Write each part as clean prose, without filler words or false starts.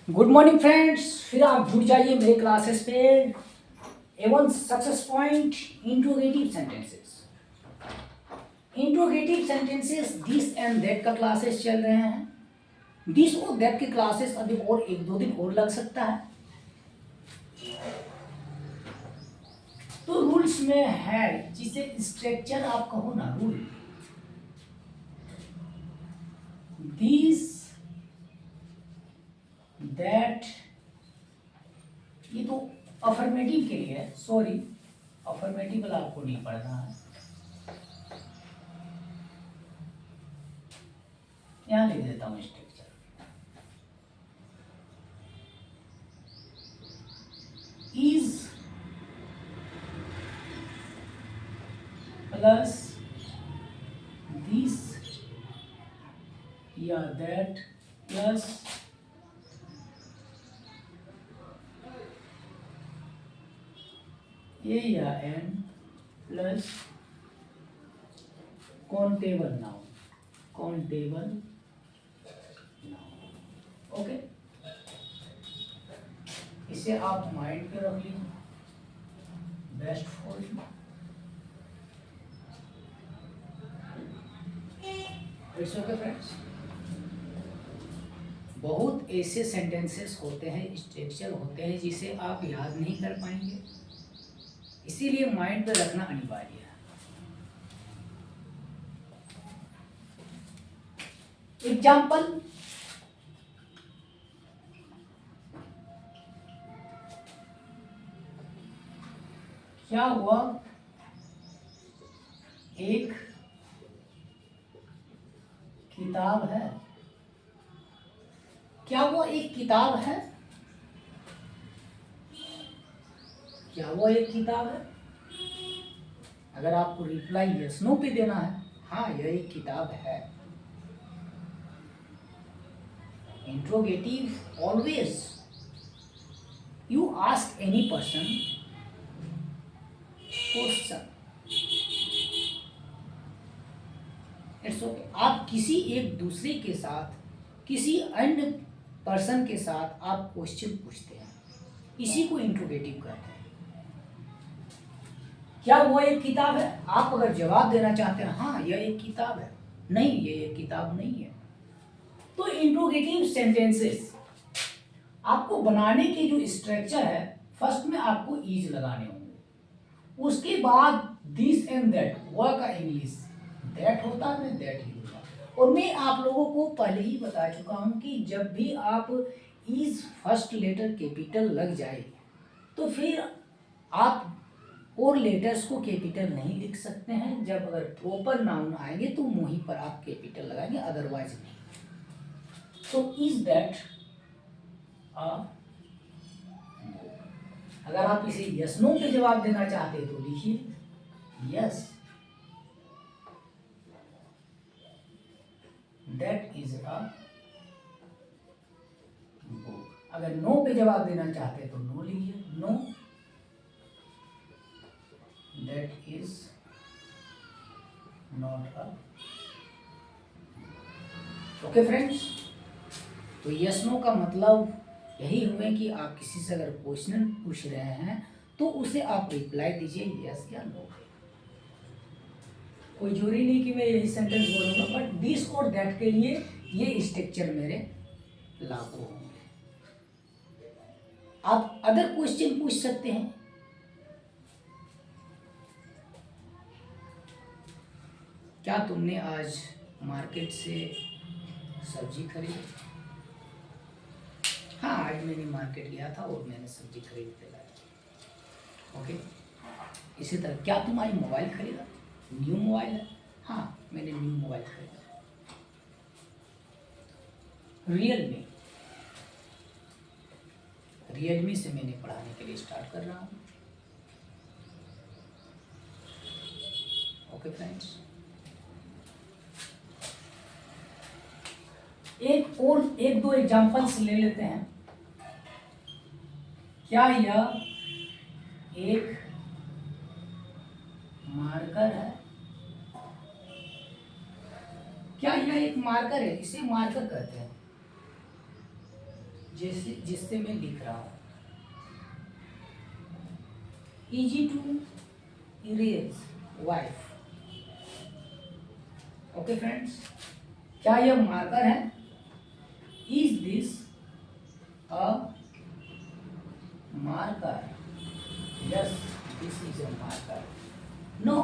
Good morning friends, फिर आप जुड़ जाइए मेरे क्लासेस पे। A one success point interrogative sentences. Interrogative sentences this and that का क्लासेस चल रहे हैं। दिस और दैट के क्लासेस अभी और एक दो दिन और लग सकता है। तो रूल्स में है जिसे स्ट्रक्चर आप कहो ना, रूल। दिस दैट, ये तो अफर्मेटिव के लिए है, सॉरी अफर्मेटिव वाला आपको नहीं पढ़ना है। यहाँ लिख देता हूँ स्ट्रक्चर। इज प्लस दिस या दैट प्लस ए या an plus countable noun, countable noun. Okay, इसे आप माइंड पे रख लीजिए, best for you. It's okay friends. बहुत ऐसे सेंटेंसेस होते हैं, स्ट्रक्चर होते हैं जिसे आप याद नहीं कर पाएंगे, इसीलिए माइंड पे रखना अनिवार्य है। एग्जाम्पल, क्या हुआ, एक किताब है। क्या वो एक किताब है? क्या वो एक किताब है? अगर आपको रिप्लाई यस नो पे देना है, हाँ यह एक किताब है। Interrogative always you ask any person question. It's okay. आप किसी एक दूसरे के साथ, किसी अन्य पर्सन के साथ आप क्वेश्चन पूछते हैं, इसी को इंट्रोगेटिव कहते हैं। क्या वो एक किताब है? आप अगर जवाब देना चाहते हैं हाँ यह एक किताब है, नहीं ये एक किताब नहीं है। तो इंट्रोगेटिव सेंटेंसेस आपको बनाने के जो स्ट्रक्चर है, फर्स्ट में आपको इज लगाने होंगे, उसके बाद दिस एंड दैट, वह का इंग्लिश दैट होता है, मैं दैट ही होगा। और मैं आप लोगों को पहले ही बता चुका हूं कि जब भी आप इज फर्स्ट लेटर कैपिटल लग जाए तो फिर आप और लेटर्स को कैपिटल नहीं लिख सकते हैं। जब अगर प्रॉपर नाउन आएंगे तो वहीं पर आप कैपिटल लगाएंगे, अदरवाइज नहीं। तो इज दैट अगर आप इसे यस नो पे जवाब देना चाहते हैं तो लिखिए yes that is a book. अगर नो पे जवाब देना चाहते हैं तो नो लिखिए, know that is not a. Okay friends, तो यस नो का मतलब यही हुए कि आप किसी से अगर क्वेश्चन पूछ रहे हैं तो उसे आप रिप्लाई दीजिए यस या नो। कोई जरूरी नहीं कि मैं यही सेंटेंस बोलूंगा, बट दिस और दैट के लिए ये स्ट्रक्चर मेरे लागू होंगे। आप अदर क्वेश्चन पूछ सकते हैं। क्या तुमने आज मार्केट से सब्जी खरीदी? हाँ, आज मैंने मार्केट गया था और मैंने सब्जी खरीद के लाया। ओके, इसी तरह क्या तुम्हारी मोबाइल खरीदा? न्यू मोबाइल है? हाँ, मैंने न्यू मोबाइल खरीदा। रियलमी, रियलमी से मैंने पढ़ाने के लिए स्टार्ट कर रहा हूँ। ओके फ्रेंड्स, एक दो एग्जांपल्स ले लेते हैं। क्या यह एक मार्कर है? क्या यह एक मार्कर है? इसे मार्कर कहते हैं। जैसे जिससे मैं लिख रहा हूँ, easy to erase wife. Okay friends, क्या यह मार्कर है? Is this a marker? Yes, this is a marker. No,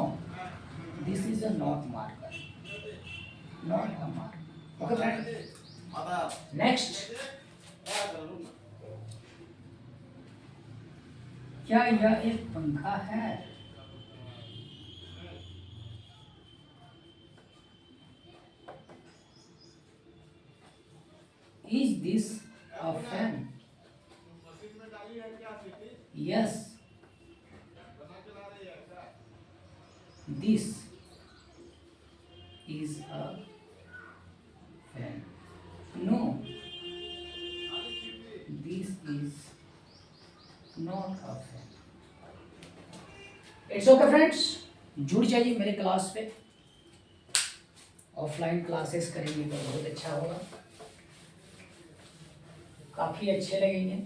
this is a not marker, not a marker. Okay friends, next, क्या यह एक पंखा है? Is this a fan? Yes, this is a fan. No, this is not a fan. It's okay friends, जुड़ जाइए मेरे class पे। Offline classes करेंगे तो बहुत अच्छा होगा, काफ़ी अच्छे लगेंगे।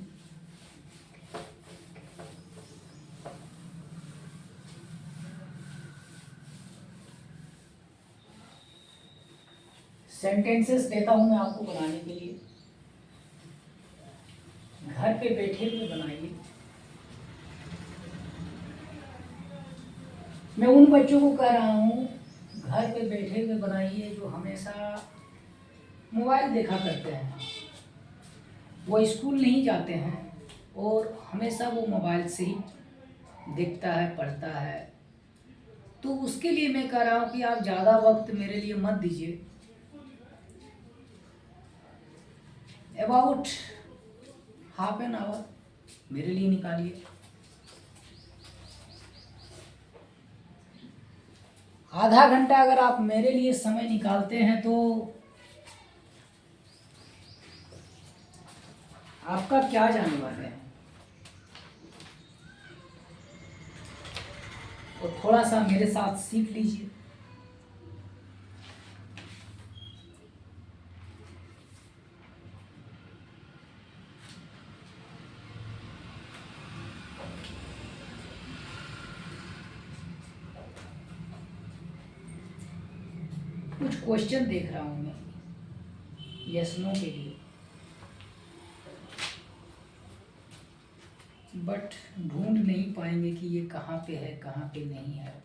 सेंटेंसेस देता हूं मैं आपको बनाने के लिए, घर पे बैठे हुए बनाइए। मैं उन बच्चों को कह रहा हूँ घर पे बैठे हुए बनाइए जो हमेशा मोबाइल देखा करते हैं, वो स्कूल नहीं जाते हैं और हमेशा वो मोबाइल से ही देखता है, पढ़ता है। तो उसके लिए मैं कह रहा हूँ कि आप ज़्यादा वक्त मेरे लिए मत दीजिए। अबाउट हाफ एन आवर मेरे लिए निकालिए। आधा घंटा अगर आप मेरे लिए समय निकालते हैं तो आपका क्या जाने वाला है। और थोड़ा सा मेरे साथ सीख लीजिए। कुछ क्वेश्चन देख रहा हूं मैं यस नो के लिए, बट ढूंढ नहीं पाएंगे कि ये कहाँ पे है, कहाँ पे नहीं है।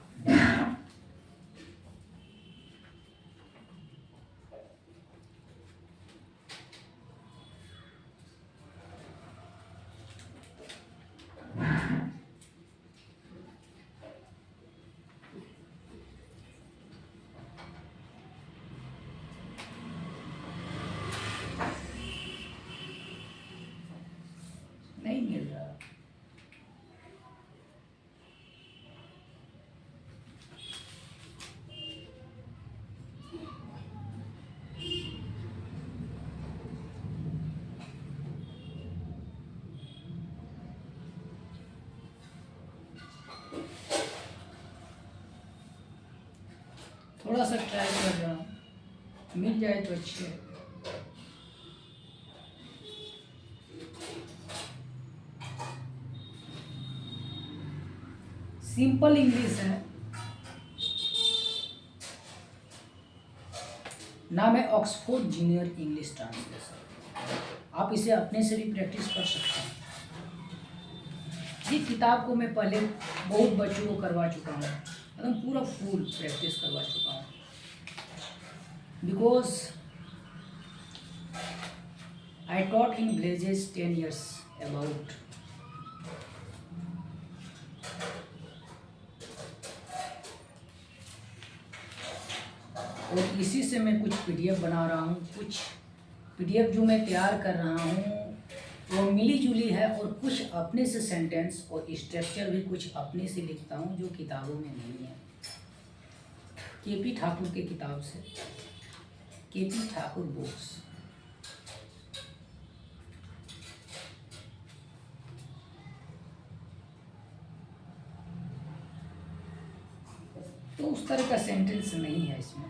नहीं मिल रहा। थोड़ा सा ट्राई कर रहा हूँ, मिल जाए तो अच्छे है। सिंपल इंग्लिश है, नाम है ऑक्सफोर्ड जूनियर इंग्लिश ट्रांसलेशन। आप इसे अपने से भी प्रैक्टिस कर सकते हैं। ये किताब को मैं पहले बहुत बच्चों को करवा चुका हूँ, एकदम पूरा फुल प्रैक्टिस करवा चुका हूँ। Because I taught in villages 10 years about. और इसी से मैं कुछ पीडीएफ बना रहा हूँ। कुछ पीडीएफ जो मैं तैयार कर रहा हूँ वो मिली जुली है, और कुछ अपने से सेंटेंस और स्ट्रक्चर भी कुछ अपने से लिखता हूँ जो किताबों में नहीं है। केपी ठाकुर के किताब से, केपी ठाकुर बुक्स। तो उस तरह का सेंटेंस नहीं है इसमें।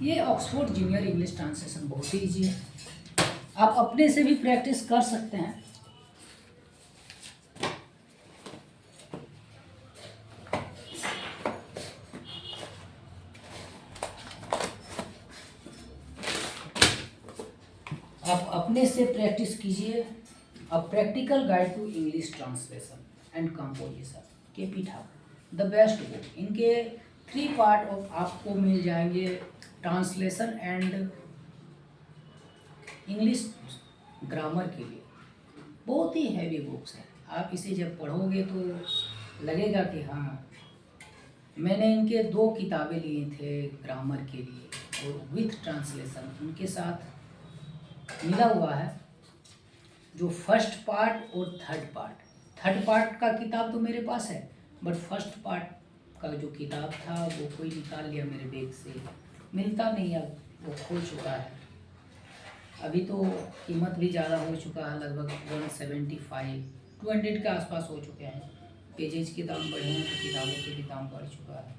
ये ऑक्सफोर्ड जूनियर इंग्लिश ट्रांसलेशन बहुत ही ईजी है। आप अपने से भी प्रैक्टिस कर सकते हैं। आप अपने से प्रैक्टिस कीजिए। A practical guide to English translation and composition, K P. Thakur, the best book. इनके 3 पार्ट ऑफ आपको मिल जाएंगे, ट्रांसलेशन एंड इंग्लिश ग्रामर के लिए। बहुत ही हैवी बुक्स है। आप इसे जब पढ़ोगे तो लगेगा कि हाँ, मैंने इनके 2 किताबें लिए थे ग्रामर के लिए और विथ ट्रांसलेशन उनके साथ मिला हुआ है, जो फर्स्ट पार्ट और थर्ड पार्ट का किताब तो मेरे पास है, बट फर्स्ट पार्ट का जो किताब था वो कोई निकाल लिया मेरे बैग से, मिलता नहीं, अब वो खो चुका है। अभी तो कीमत भी ज़्यादा हो चुका है, लगभग 175 200 के आसपास हो चुके हैं। पेजेज के दाम बढ़े हैं तो किताबों के भी दाम बढ़ चुका है।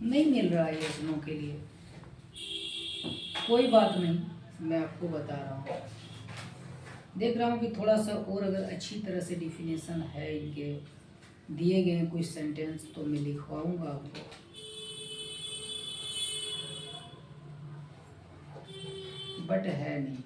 नहीं मिल रहा है ये सुनों के लिए, कोई बात नहीं, मैं आपको बता रहा हूँ। देख रहा हूँ कि थोड़ा सा और अगर अच्छी तरह से डिफिनेशन है इनके दिए गए कुछ सेंटेंस तो मैं लिखवाऊंगा आपको। बट है नहीं।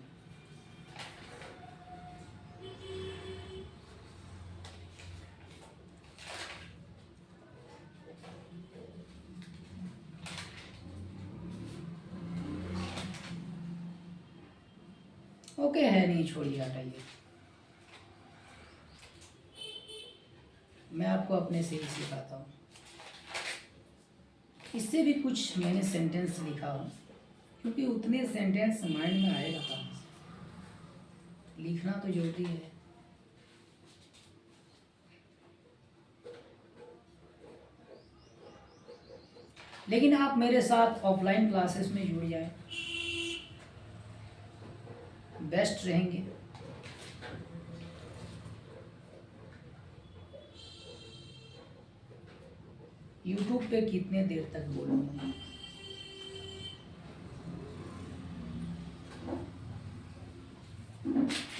ओके, है नहीं, छोड़िए, हटाइए। मैं आपको अपने से ही सिखाता हूँ। इससे भी कुछ मैंने सेंटेंस लिखा हूँ, क्योंकि उतने सेंटेंस माइंड में आएगा कहाँ से। लिखना तो जरूरी है। लेकिन आप मेरे साथ ऑफलाइन क्लासेस में जुड़ जाएं, बेस्ट रहेंगे। यूट्यूब पे कितने देर तक बोलूँगा।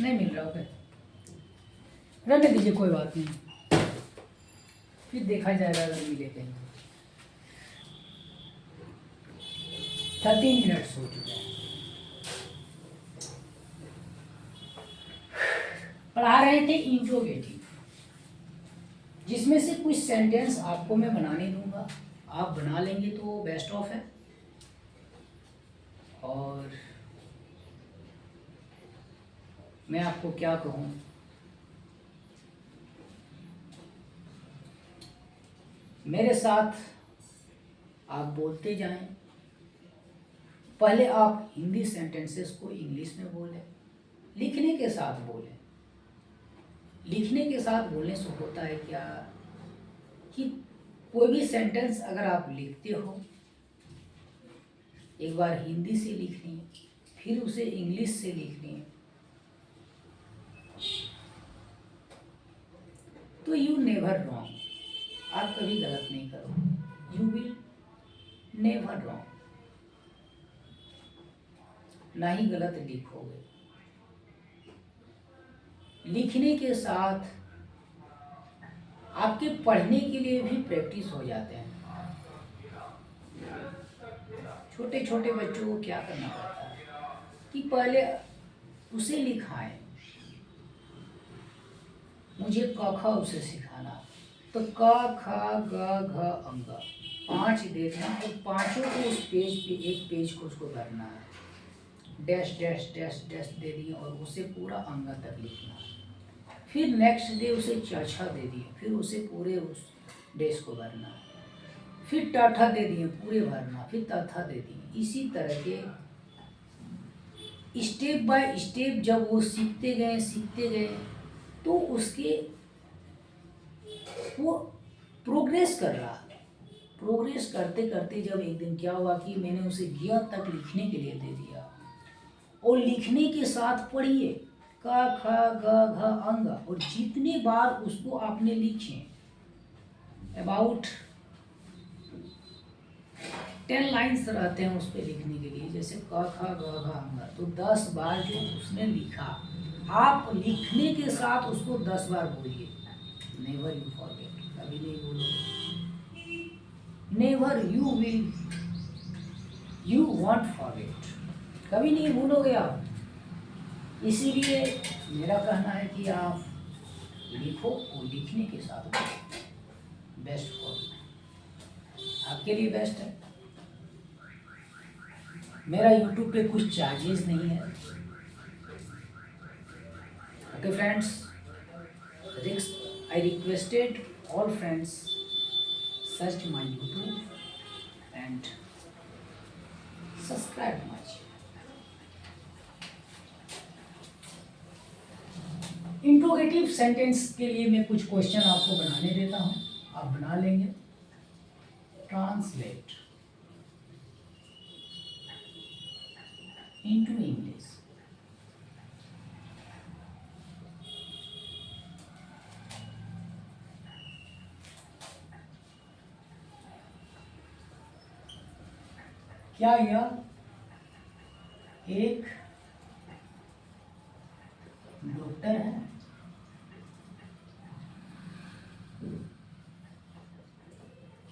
नहीं मिल रहा है, रहने दीजिए, कोई बात नहीं, फिर देखा जाएगा अगर मिले कहीं। 13 मिनट्स हो चुके हैं। पढ़ा रहे थे इंट्रोगेटिव, जिसमें से कुछ सेंटेंस आपको मैं बनाने दूंगा, आप बना लेंगे तो बेस्ट ऑफ है। और मैं आपको क्या कहूँ, मेरे साथ आप बोलते जाएं। पहले आप हिंदी सेंटेंसेस को इंग्लिश में बोलें, लिखने के साथ बोलें। लिखने के साथ बोलने से होता है क्या कि कोई भी सेंटेंस अगर आप लिखते हो, एक बार हिंदी से लिखनी है, फिर उसे इंग्लिश से लिखनी है, तो यू नेवर रॉन्ग, आप कभी गलत नहीं करोगे। यू विल नेवर रॉन्ग, ना ही गलत लिखोगे। लिखने के साथ आपके पढ़ने के लिए भी प्रैक्टिस हो जाते हैं। छोटे छोटे बच्चों को क्या करना पड़ता है कि पहले उसे लिखाएं। मुझे क ख उसे सिखाना, तो क ख ग घ अंग 5 देखना और पांचों को उस पेज पे, एक पेज को उसको भरना है। डैश डैश डैश डैश दे दिए और उसे पूरा अंग तक लिखना है। फिर नेक्स्ट डे उसे चछा दे दिए, फिर उसे पूरे उस डैश को भरना है। फिर टाठा दे दिए, पूरे भरना, फिर तथा दे दिए। इसी तरह के स्टेप बाय स्टेप जब वो सीखते गए तो उसके वो प्रोग्रेस कर रहा है। प्रोग्रेस करते करते जब एक दिन क्या हुआ कि मैंने उसे गिया तक लिखने के लिए दे दिया, और लिखने के साथ पढ़िए क ख ग घ अंग, और जितने बार उसको आपने लिखे, अबाउट 10 लाइन्स रहते हैं उस पर लिखने के लिए, जैसे क ख ग घ अंग, तो 10 बार जो उसने लिखा, आप लिखने के साथ उसको 10 बार बोलिए। नेवर यू फॉरगेट, कभी नहीं बोलोगे। नेवर यू वॉन्ट फॉरगेट, कभी नहीं भूलोगे आप। इसीलिए मेरा कहना है कि आप लिखो, और लिखने के साथ बेस्ट फॉर आपके लिए बेस्ट है। मेरा यूट्यूब पे कुछ चार्जेस नहीं है। Okay friends, I requested all friends search my YouTube and subscribe my channel. Interrogative sentence के लिए मैं कुछ क्वेश्चन आपको बनाने देता हूं, आप बना लेंगे। Translate into English. क्या यह एक डॉक्टर है?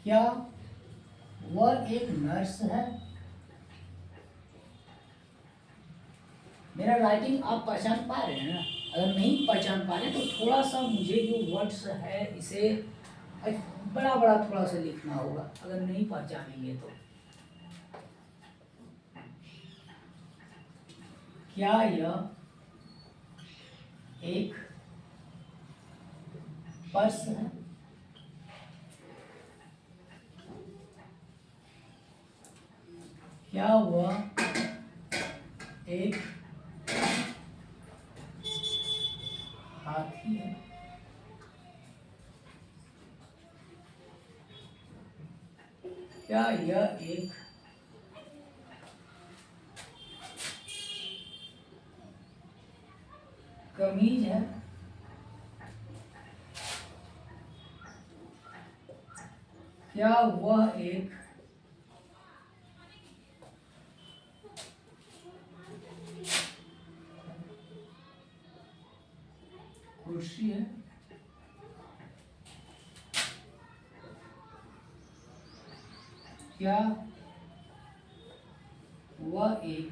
क्या वह एक नर्स है? मेरा राइटिंग आप पहचान पा रहे हैं ना? अगर नहीं पहचान पा रहे तो थोड़ा सा मुझे जो वर्ड्स है इसे बड़ा बड़ा थोड़ा सा लिखना होगा, अगर नहीं पहचानेंगे तो। क्या यह एक पर्स है? क्या वह एक हाथी है? क्या यह एक कमीज है? क्या वह एक कुर्सी है? क्या वह एक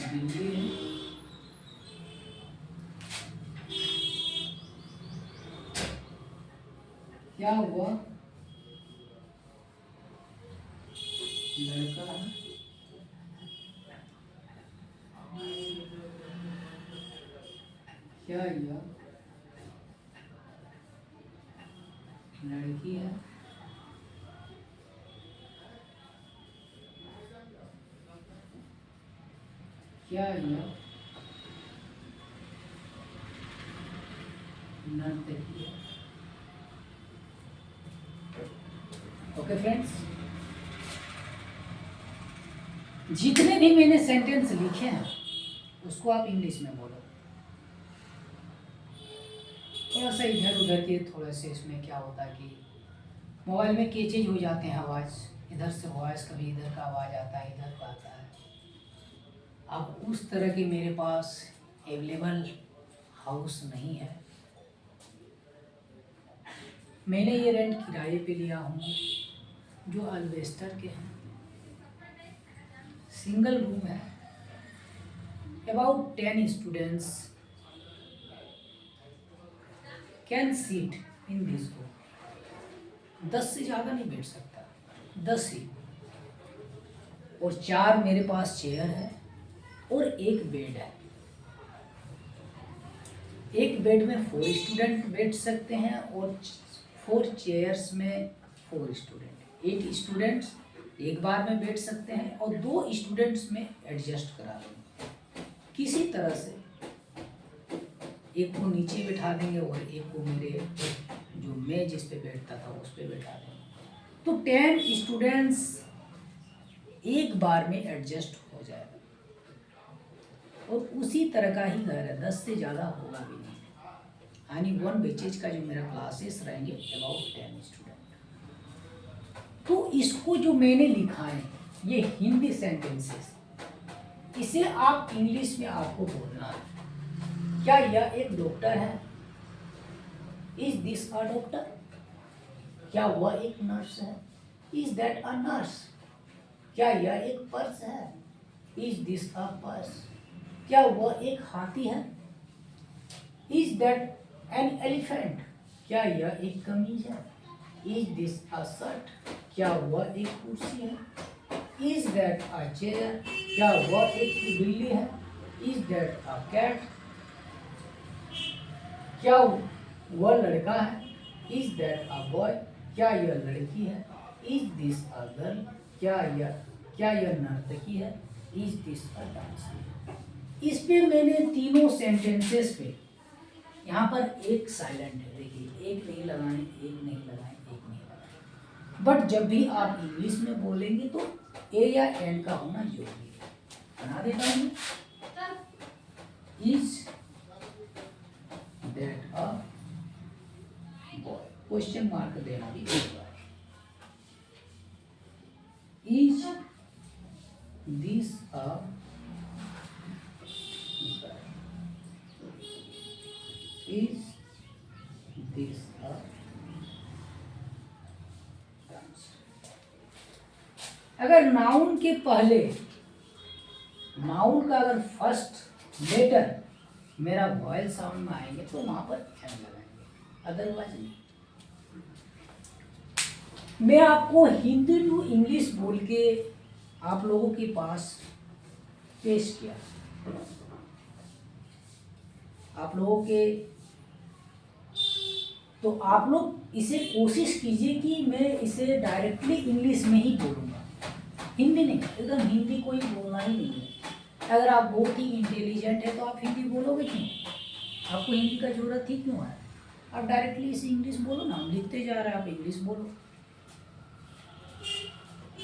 बिल्ली है? क्या वह लड़का है? क्या यह लड़की है? क्या यह नर्तकी है? ओके फ्रेंड्स, जितने भी मैंने सेंटेंस लिखे हैं उसको आप इंग्लिश में बोलो। थोड़ा सा इधर उधर के, थोड़ा से इसमें क्या होता है कि मोबाइल में केचेज हो जाते हैं आवाज़, इधर से वॉइस कभी इधर का आवाज़ आता है, इधर का आता है। अब उस तरह की मेरे पास अवेलेबल हाउस नहीं है। मैंने ये रेंट किराए पे लिया हूँ, जो अल्वेस्टर के हैं, सिंगल रूम है, about 10 students can seat in this room. 10 से ज़्यादा नहीं बैठ सकता, 10 ही। और 4 मेरे पास चेयर है और एक बेड है। एक बेड में 4 स्टूडेंट बैठ सकते हैं और 4 चेयर्स में 4 स्टूडेंट, 8 स्टूडेंट्स एक बार में बैठ सकते हैं और 2 स्टूडेंट्स में एडजस्ट करा लेंगे किसी तरह से। एक को नीचे बैठा देंगे और एक को मेरे जो मैं जिस पे बैठता था उस पे बैठा देंगे। तो 10 स्टूडेंट्स एक बार में एडजस्ट हो जाएगा। और उसी तरह का ही घर है, 10 से ज़्यादा होगा भी नहीं। यानी 1 बैचेज का जो मेरा क्लासेस रहेंगे अबाउट 10 स्टूडेंट। तो इसको जो मैंने लिखा है ये हिंदी सेंटेंसेस, इसे आप इंग्लिश में आपको बोलना है। क्या यह एक डॉक्टर है? Is this a doctor? क्या वह एक नर्स है? Is that a nurse? क्या यह एक पर्स है? Is this a purse? क्या वह एक हाथी है? Is that an elephant? क्या यह एक कमीज है? Is this a shirt? क्या वह एक कुर्सी है? Is that a chair? क्या वह एक बिल्ली है? Is that a cat? क्या वह लड़का है? Is that a boy? क्या यह लड़की है? Is this a girl? क्या यह नर्तकी है? Is this a dancer? इस पे मैंने तीनों सेंटेंसेस पे यहाँ पर एक साइलेंट है, देखिए एक नहीं लगाएं, एक नहीं लगाएं, एक नहीं लगाएं। बट जब भी आप इंग्लिश में बोलेंगे तो ए या एन का होना जरूरी है। बना देता हूँ। Is that a boy? Question mark देना भी होगा। Is this a is this अ अगर नाउन के पहले नाउन का अगर फर्स्ट लेटर मेरा वॉयल साउंड में आएंगे तो वहां पर एन लगाएंगे, अदरवाइज नहीं। मैं आपको हिंदी टू इंग्लिश बोल के आप लोगों के पास पेश किया। आप लोगों के तो आप लोग इसे कोशिश कीजिए कि मैं इसे डायरेक्टली इंग्लिश में ही बोलूँगा, हिंदी नहीं। एकदम हिंदी कोई बोलना ही नहीं है। अगर आप बहुत ही इंटेलिजेंट है तो आप हिंदी बोलोगे क्यों? आपको हिंदी का जरूरत ही क्यों है? आप डायरेक्टली इसे इंग्लिश बोलो ना, हम लिखते जा रहे हैं, आप इंग्लिश बोलो।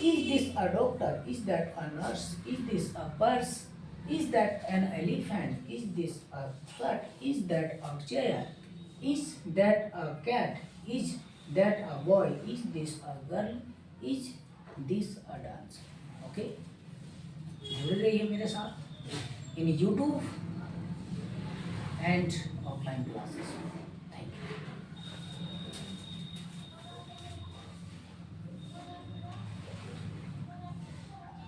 Is this a doctor? Is that a nurse? Is this a purse? Is that an elephant? Is this a shirt? Is that a chair? Is that a cat? Is that a boy? Is this a girl? Is this a dance? Okay? जुड़ रही है मेरे साथ इन YouTube and offline classes.